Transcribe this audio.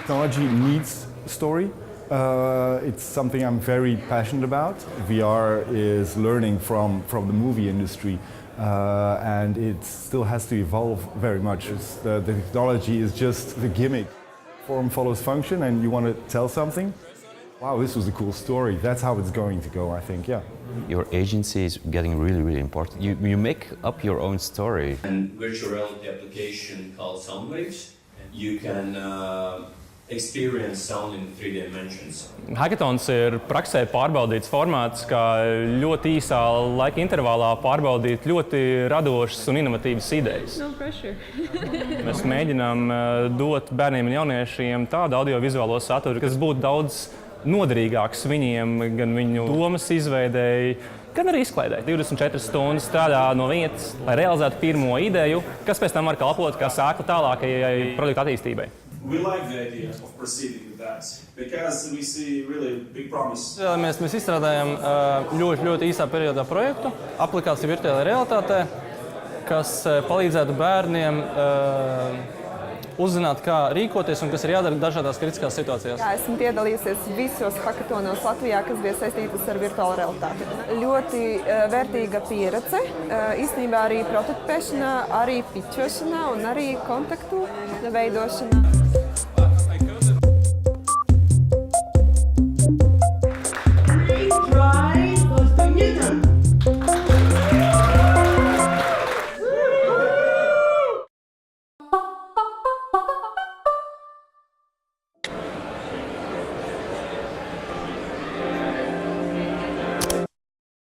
Technology needs a story. It's something I'm very passionate about. VR is learning from the movie industry, and it still has to evolve very much. The technology is just the gimmick. Form follows function, and you want to tell something. Wow, this was a cool story. That's how it's going to go, I think, yeah. Your agency is getting really, really important. You make up your own story. And virtual reality application called Soundwaves. You can experience sound in 3 dimensions. Hackathons ir praksē pārbaudīts formāts, kā ļoti īsā laika intervālā pārbaudīt ļoti radošas un inovatīvas idejas. No pressure. Mēs mēģinām dot bērniem un jauniešiem tādu audiovizuālo saturu, kas būtu daudz noderīgāks viņiem, gan viņu domas izveidēji, gan arī izklaidē. 24 stundas strādā no vietas, lai realizētu pirmo ideju, kas pēc tam var kalpot kā sēkla tālākajai produktu attīstībai. We like the idea of proceeding with that because we see really big promise. Mēs izstrādājam ļoti īsā periodā projektu, aplikāciju virtuālajā realitātē, kas palīdzētu bērniem uzzināt, kā rīkoties un kas ir jādara dažādās kritiskās situācijās. Jā, esmu piedalījusies visos hackathonos Latvijā, kas bija saistītas ar virtuālo realitāti. Ļoti vērtīga pieredze, īstenībā arī prototipēšanā, arī pičošanā un arī kontaktu veidošanā.